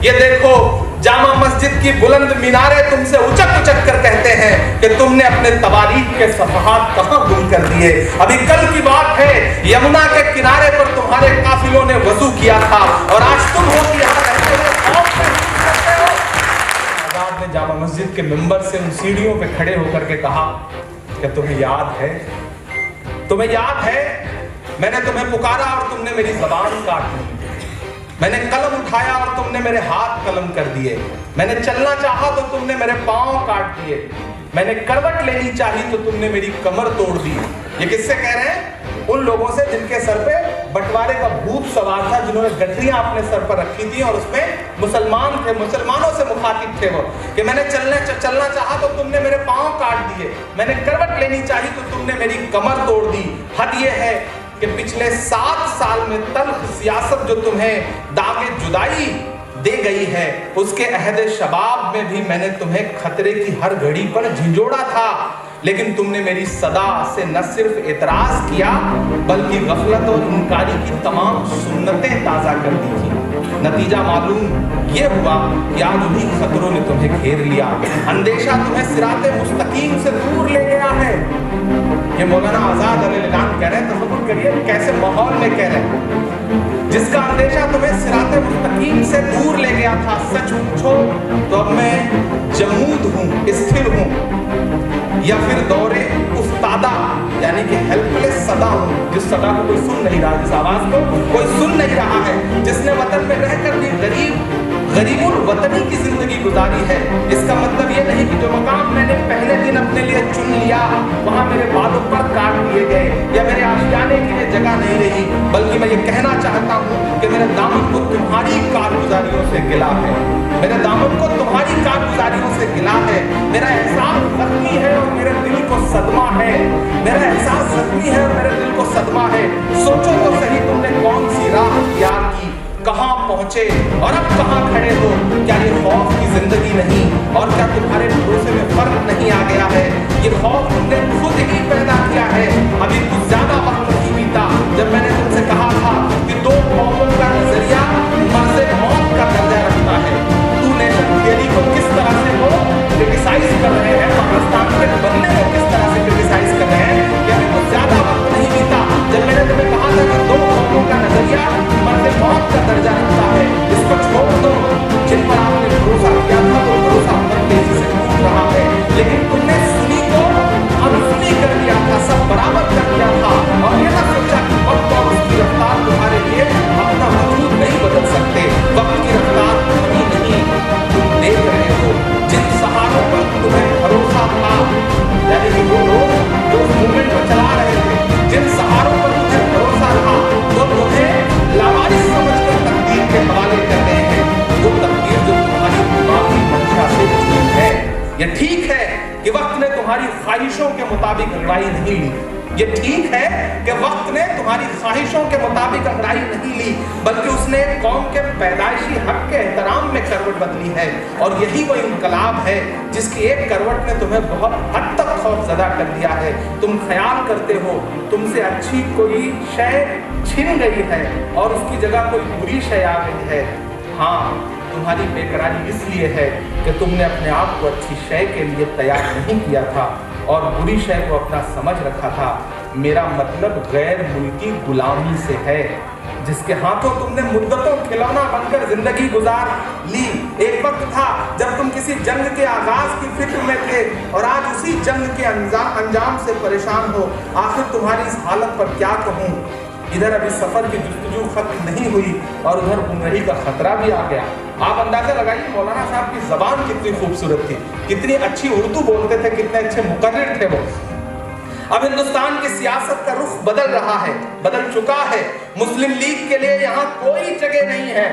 یہ دیکھو جامع مسجد کی بلند میناریں تم سے اچک اچک کر کہتے ہیں کہ تم نے اپنے تواریخ کے صفحات کہاں گم کر دیے. ابھی کل کی بات ہے, یمنا کے کنارے پر تمہارے قافلوں نے وضو کیا تھا اور آج تم ہو کہ یہاں رہتے ہو. آزاد نے جامع مسجد کے منبر سے ان سیڑھیوں پہ کھڑے ہو کر کے کہا کہ تمہیں یاد ہے میں نے تمہیں پکارا اور تم نے میری زبان کاٹ لی. میں نے قلم اٹھایا اور تم نے میرے ہاتھ قلم کر دیے. میں نے چلنا چاہا تو تم نے میرے پاؤں کاٹ دیے. میں نے کروٹ لینی چاہی تو تم نے میری کمر توڑ دی. یہ کس سے کہہ رہے ہیں؟ ان لوگوں سے جن کے سر پہ بٹوارے کا بھوت سوار تھا, جنہوں نے گٹریاں اپنے سر پر رکھی تھی اور اس میں مسلمان تھے, مسلمانوں سے مخاطب تھے وہ, کہ میں نے چلنا چاہا تو تم نے میرے پاؤں کاٹ دیے. میں نے کروٹ لینی چاہی تو تم نے میری کمر توڑ دی. حد یہ ہے کہ پچھلے 7 سال میں تلخ سیاست جو تمہیں داغ جدائی دے گئی ہے, اس کے عہد شباب میں بھی میں نے تمہیں خطرے کی ہر گھڑی پر جھنجھوڑا تھا, لیکن تم نے میری صدا سے نہ صرف اعتراض کیا بلکہ غفلت اور انکاری کی تمام سنتیں تازہ کر دی تھی. نتیجہ معلوم یہ ہوا کہ آج انہی خطروں نے تمہیں گھیر لیا. اندیشہ تمہیں صراط مستقیم سے دور لے گیا ہے. یہ مولانا آزاد علیہ السلام کہہ رہے ہیں, تصور کریے کیسے ماحول میں کہہ رہے ہیں. جس کا اندیشہ تمہیں صراط مستقیم سے دور لے گیا تھا, سچ پوچھو تو اب میں جمود ہوں, استھر ہوں, یا پھر دورے افتادہ یعنی کہ ہیلپ لیس صدا ہوں, جس صدا کو کوئی سن نہیں رہا, جس آواز کو کوئی سن نہیں رہا ہے, جس نے وطن میں رہ کر بھی غریب الوطنی کی زندگی گزاری ہے. اس کا مطلب یہ نہیں کہ جو مقام میں نے پہلے دن اپنے لیے چن لیا وہاں میرے بالوں پر کاٹ دیے گئے یا میرے آشیانے کے لیے جگہ نہیں رہی, بلکہ میں یہ کہنا چاہتا ہوں کہ میرے دامن کو تمہاری کارگزاریوں سے گلا ہے. میرے دامن کو تمہاری کارگزاریوں سے گلا ہے. میرا احساس زخمی ہے اور میرے دل کو صدمہ ہے. میرا احساس زخمی ہے اور میرے دل کو صدمہ ہے. سوچو تو صحیح تم نے کون سی راہ اختیار کی, کہاں پہنچے اور اب کہاں کھڑے ہو. کیا یہ خوف کی زندگی نہیں اور کیا تمہارے بھروسے میں فرق نہیں آ گیا ہے؟ یہ خوف تم نے خود ہی پیدا کیا ہے. ابھی کچھ زیادہ وقت نہیں بیتا جب میں نے تم سے کہا تھا کہ 2 قوموں کا نظریہ مرض موت کا درجہ رکھتا ہے. تو نیشن تھیوری کو کس طرح سے وہ کرٹیسائز کر رہے ہیں, پاکستان کے بننے کو کس طرح سے کرٹیسائز کر رہے ہیں. کہ ابھی کچھ زیادہ وقت نہیں بیتا جب میں نے تمہیں کہا تھا کہ 2 قوموں کا نظریہ مرض موت کا درجہ رکھتا ہے. اس کو چھوڑ دو. جن پر آپ نے بھروسہ کیا تھا وہ بھروسہ بہت تیزی سے ٹوٹ رہا ہے, لیکن تم نے سنی کو انسنی کر دیا تھا, سب برابر کر دیا تھا, اور یہ نہ سوچا کہ وقت اور اس کی رفتار تمہارے لیے اپنا وجود نہیں بدل سکتے. وقت کی رفتار کمی نہیں, تم دیکھ رہے ہو جن سہاروں پر تمہیں بھروسہ تھا, یعنی کہ وہ لوگ جو اس موومنٹ کو چلا رہے تھے, جن سہاروں پر تمہیں بھروسہ تھا وہ تمہیں لاوارث سمجھ کر تقدیر کے حوالے کر رہے ہیں. وہ تقدیر جو تمہاری دماغی منشا سے جڑی ہے. یہ ٹھیک ہے کہ وقت نے تمہاری خواہشوں کے مطابق انگڑائی نہیں لی. یہ ٹھیک ہے کہ وقت نے تمہاری خواہشوں کے مطابق انگڑائی نہیں لی, بلکہ اس نے ایک قوم کے پیدائشی حق کے احترام میں کروٹ بدلی ہے. اور یہی وہ انقلاب ہے جس کی ایک کروٹ نے تمہیں بہت حد تک خوف زدہ کر دیا ہے. تم خیال کرتے ہو تم سے اچھی کوئی شے چھن گئی ہے اور اس کی جگہ کوئی بری شے آ گئی ہے. ہاں, تمہاری بے قراری اس لیے ہے کہ تم نے اپنے آپ کو اچھی شے کے لیے تیار نہیں کیا تھا اور بری شے کو اپنا سمجھ رکھا تھا. میرا مطلب غیر ملکی غلامی سے ہے جس کے ہاتھوں تم نے مدتوں کھلونا بن کر زندگی گزار لی. ایک وقت تھا جب تم کسی جنگ کے آغاز کی فکر میں تھے اور آج اسی جنگ کے انجام سے پریشان ہو. آخر تمہاری اس حالت پر کیا کہوں. ادھر ابھی سفر کی جستجو ختم نہیں ہوئی اور ادھر گمراہی کا خطرہ بھی آ گیا. آپ اندازہ لگائیے مولانا صاحب کی زبان کتنی خوبصورت تھی, کتنی اچھی اردو بولتے تھے, کتنے اچھے مقرر تھے وہ. اب ہندوستان کی سیاست کا رخ بدل رہا ہے, بدل چکا ہے. مسلم لیگ کے لیے یہاں کوئی جگہ نہیں ہے.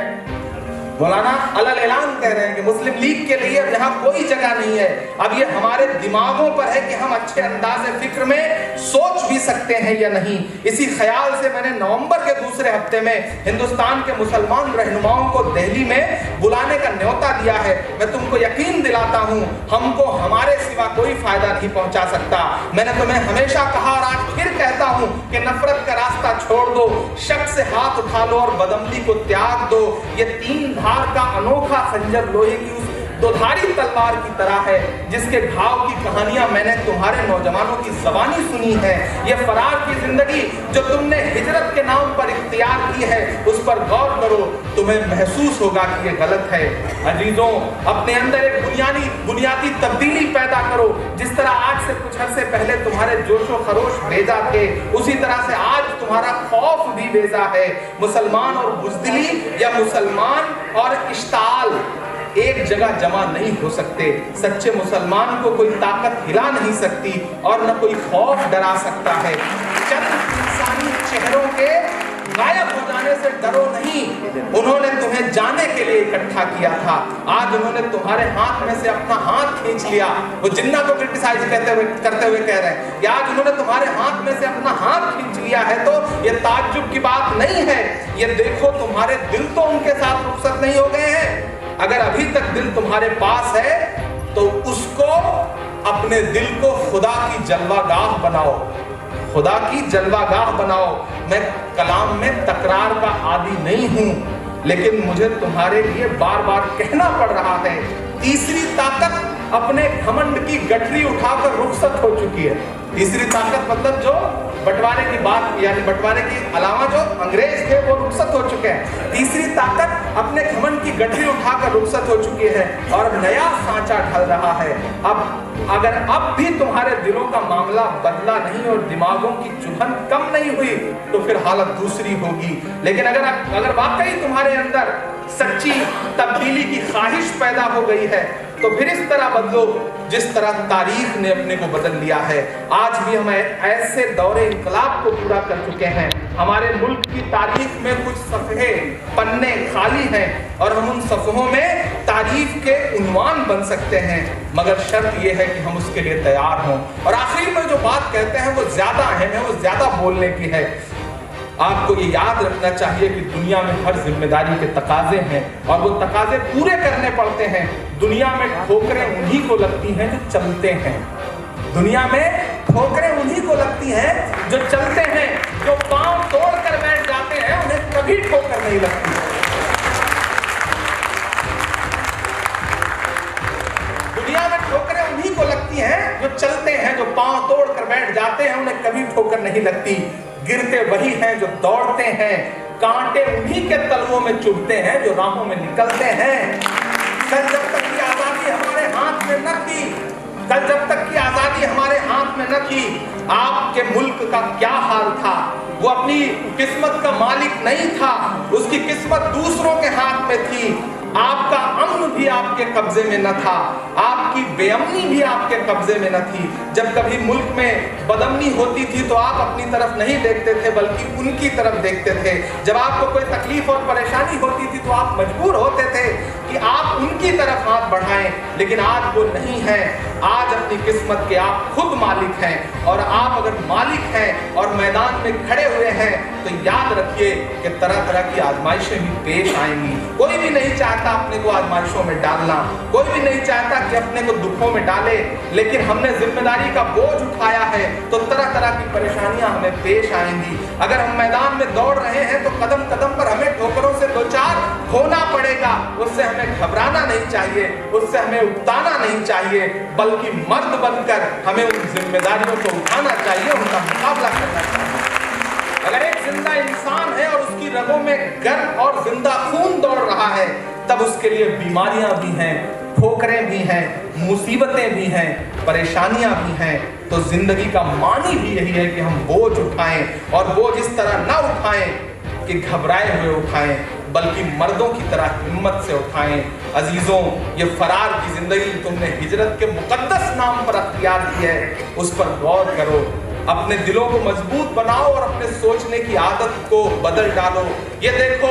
मौलाना अलल ऐलान कह रहे हैं कि मुस्लिम लीग के लिए अब यहाँ कोई जगह नहीं है। अब ये हमारे दिमागों पर है कि हम अच्छे अंदाज़े फिक्र में सोच भी सकते हैं या नहीं। इसी ख्याल से मैंने नवंबर के दूसरे हफ्ते में हिंदुस्तान के मुसलमान रहनुमाओं को दिल्ली में बुलाने का न्योता दिया है। मैं तुमको यकीन दिलाता हूँ, हमको हमारे सिवा कोई फायदा नहीं पहुँचा सकता। मैंने तुम्हें हमेशा कहा और आज फिर कहता हूँ कि नफरत का रास्ता छोड़ दो, शक से हाथ उठा लो और बदअमली को त्याग दो। ये तीन धार का अनोखा खंजर लोहे की उस दोधारी तलवार की तरह है जिसके घाव की कहानियां मैंने तुम्हारे नौजवानों की ज़बानी सुनी है। ये फरार की जिंदगी जो तुमने हिजरत के नाम पर इख्तियार की है, उस पर गौर करो, तुम्हें महसूस होगा कि ये गलत है। अजीजों, अपने अंदर एक बुनियादी तब्दीली पैदा करो। जिस तरह आज से कुछ अरसे पहले तुम्हारे जोशो खरोश बेजा थे, उसी तरह से आज तुम्हारा खौफ भी बेजा है। मुसलमान और बुज़दिली या मुसलमान और इश्ताल एक जगह जमा नहीं हो सकते। सच्चे मुसलमान को कोई ताकत हिला नहीं सकती और न कोई खौफ डरा सकता है। चंद इंसानी चेहरों के गायब हो जाने से डरो नहीं। उन्होंने तुम्हें जाने के लिए इकट्ठा किया था, आज उन्होंने तुम्हारे हाथ में से अपना हाथ खींच लिया। वो जिन्ना को क्रिटिसाइज करते हुए कह रहे हैं कि आज उन्होंने तुम्हारे हाथ में से अपना हाथ खींच लिया है, तो ये ताज्जुब की बात नहीं है। ये देखो, तुम्हारे दिल तो उनके साथ रुखसत नहीं हो गए हैं। अगर अभी तक दिल तुम्हारे पास है तो उसको, अपने दिल को खुदा की जलवागाह बनाओ, खुदा की जलवागाह बनाओ। मैं कलाम में तकरार का आदी नहीं हूं, लेकिन मुझे तुम्हारे लिए बार बार कहना पड़ रहा है। तीसरी ताकत अपने घमंड की गठरी उठाकर रुखसत हो चुकी है। तीसरी ताकत मतलब जो बंटवारे की बात, यानी बंटवारे के अलावा जो अंग्रेज थे वो रुखसत हो चुके हैं। तीसरी ताकत अपने घमंड की गठरी उठाकर रुखसत हो चुकी है और नया सांचा ढल रहा है। अब अगर अब भी तुम्हारे दिलों का मामला बदला नहीं और दिमागों की चुभन कम नहीं हुई तो फिर हालत दूसरी होगी। लेकिन अगर वाकई तुम्हारे अंदर सच्ची तब्दीली की ख्वाहिश पैदा हो गई है तो फिर इस तरह बदलो जिस तरह तारीख ने अपने को बदल लिया है। आज भी हम ऐसे दौरे इंकलाब को पूरा कर चुके हैं। हमारे मुल्क की तारीख में कुछ सफ़हे पन्ने खाली हैं और हम उन सफ़हों में तारीख के उन्वान बन सकते हैं, मगर शर्त यह है कि हम उसके लिए तैयार हों। और आखिर में जो बात कहते हैं वो ज़्यादा अहम है, वो ज़्यादा बोलने की है। आपको ये याद रखना चाहिए कि दुनिया में हर जिम्मेदारी के तकाजे हैं और वो तकाजे पूरे करने पड़ते हैं। दुनिया में ठोकरें उन्हीं को लगती हैं जो चलते हैं। दुनिया में ठोकरें उन्हीं को लगती हैं जो चलते हैं। जो पांव तोड़ कर बैठ जाते हैं उन्हें कभी ठोकर नहीं लगती। दुनिया में ठोकरें उन्हीं को लगती हैं जो चलते हैं। जो पांव तोड़ कर बैठ जाते हैं उन्हें कभी ठोकर नहीं लगती। गिरते वही हैं जो दौड़ते हैं, कांटे उन्हीं के तलवों में चुभते हैं जो राहों में निकलते हैं। कल जब तक की आजादी हमारे हाथ में न थी, कल जब तक की आजादी हमारे हाथ में न थी, आपके मुल्क का क्या हाल था? वो अपनी किस्मत का मालिक नहीं था, उसकी किस्मत दूसरों के हाथ में थी। आपका अमन भी आपके कब्जे में न था, आपकी बेअमनी भी आपके कब्जे में न थी। जब कभी मुल्क में बदअमनी होती थी तो आप अपनी तरफ नहीं देखते थे बल्कि उनकी तरफ देखते थे। जब आपको कोई तकलीफ और परेशानी होती थी तो आप मजबूर होते थे कि आप उनकी तरफ हाथ बढ़ाएं, लेकिन आज वो नहीं है। आज अपनी किस्मत के आप खुद मालिक हैं और आप अगर मालिक हैं और मैदान में खड़े हुए हैं तो याद रखिए कि तरह तरह की आजमाइशें भी पेश आएंगी। कोई भी नहीं चाहता अपने को आजमाइशों में डालना, कोई भी नहीं चाहता कि अपने को दुखों में डाले, लेकिन हमने जिम्मेदारी का बोझ उठाया है तो तरह तरह की परेशानियां हमें पेश आएंगी। अगर हम मैदान में दौड़ रहे हैं तो कदम कदम पर हमें ठोकरों से दो चार होना पड़ेगा। उससे हमें घबराना नहीं चाहिए, उससे हमें उकताना नहीं चाहिए, बल्कि मर्द बनकर हमें उन जिम्मेदारियों को उठाना चाहिए, उनका मुकाबला करना चाहिए। अगर एक जिंदा इंसान है और उसकी रगों में गर्म और जिंदा खून दौड़ रहा है तब उसके लिए बीमारियां भी हैं, ठोकरें भी हैं, मुसीबतें भी हैं, परेशानियां भी हैं। तो जिंदगी का मानी भी यही है कि हम बोझ उठाएं और बोझ इस तरह ना उठाएं कि घबराए हुए उठाएं, बल्कि मर्दों की तरह हिम्मत से उठाएं। अजीजों, ये फरार की जिंदगी तुमने हिजरत के मुकद्दस नाम पर अख्तियार की है, उस पर गौर करो। अपने दिलों को मजबूत बनाओ और अपने सोचने की आदत को बदल डालो। ये देखो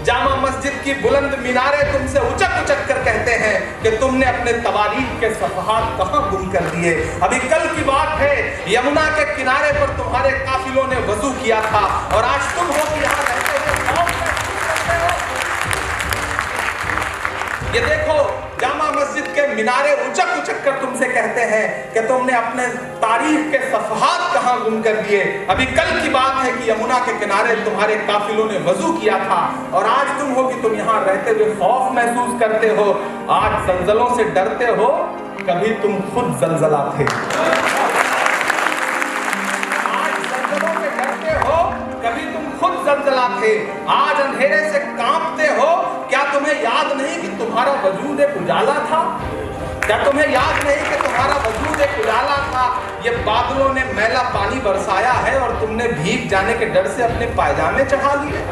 जामा मस्जिद की बुलंद मीनारें तुमसे उचक उचक कर कहते हैं कि तुमने अपने तवारीख के सफहात कहां गुम कर दिए। अभी कल की बात है, यमुना के किनारे पर तुम्हारे काफिलों ने वजू किया था और आज तुम हो कि यहाँ रहते हुए खौफ महसूस करते हो। ये देखो जामा मस्जिद के मीनारे उचक उचक कर तुमसे कहते हैं कि तुमने अपने तारीख के सफहात कहां गुम कर दिए। अभी कल की बात है कि यमुना के किनारे तुम्हारे काफिलों ने वजू किया था और आज तुम हो कि तुम यहां रहते हुए खौफ महसूस करते हो। आज जलजलों से डरते हो, कभी तुम खुद जलजला थे। आज जलजलों से डरते हो, कभी तुम खुद जलजला थे। आज अंधेरे से कांपते हो, क्या तुम्हें याद नहीं कि तुम्हारा वजूद एक उजाला था? क्या तुम्हें याद नहीं कि तुम्हारा वजूद एक उजाला था? ये बादलों ने मैला पानी बरसाया है और तुमने भीग जाने के डर से अपने पायजामे चढ़ा लिए।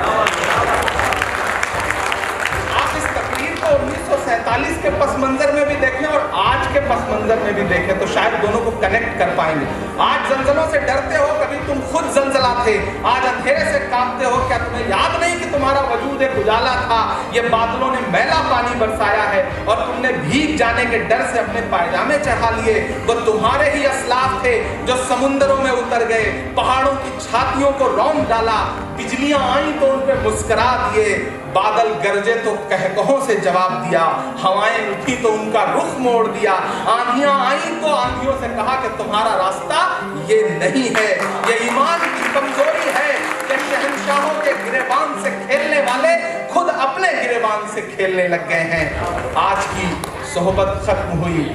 आप इस तकरीर को 1947 के पस मंजर में भी देखें और आज के पस मंजर में भी देखें तो शायद दोनों को कनेक्ट कर पाएंगे। आज जलजलों से डरते हो, कभी तुम खुद जलजला थे। आज अंधेरे से कांपते हो, क्या तुम्हें याद नहीं कि तुम्हारा वजूद एक उजाला था? ये बादलों ने मैला पानी बरसाया है और तुमने भीग जाने के डर से अपने पायजामे चढ़ा लिए। वो तुम्हारे ही असलाफ थे जो समुंदरों में उतर गए, पहाड़ों की छातियों को रौंद डाला, बिजलियां आई तो उन पे मुस्कुरा दिए, बादल गरजे तो कहकहों से जवाब दिया, हवाएं उठी तो उनका रुख मोड़ दिया, आंधियां आई तो आंधियों से कहा कि तुम्हारा रास्ता ये नहीं है। ये ईमान की कमजोरी है कि शहंशाहों के गिरेबान से खेलने वाले खुद अपने गिरेबान से खेलने लग गए हैं। आज की सोहबत खत्म हुई,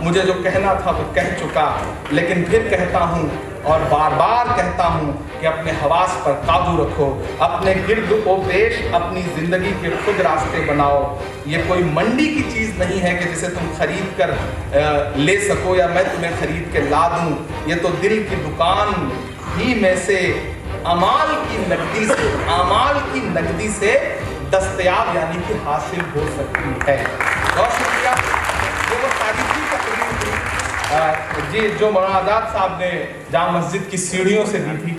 मुझे जो कहना था वो कह चुका, लेकिन फिर कहता हूँ और बार बार कहता हूँ कि अपने हवास पर काबू रखो, अपने गिर्द ओ पेश अपनी जिंदगी के खुद रास्ते बनाओ। ये कोई मंडी की चीज़ नहीं है कि जिसे तुम खरीद कर ले सको या मैं तुम्हें खरीद के ला दूँ। ये तो दिल की दुकान ही में से अमाल की नकदी से दस्तयाब यानी कि हासिल हो सकती है। बहुत शुक्रिया। वो तारीखी तकरीर थी जी जो मौलाना आजाद साहब ने जामा मस्जिद की सीढ़ियों से दी थी।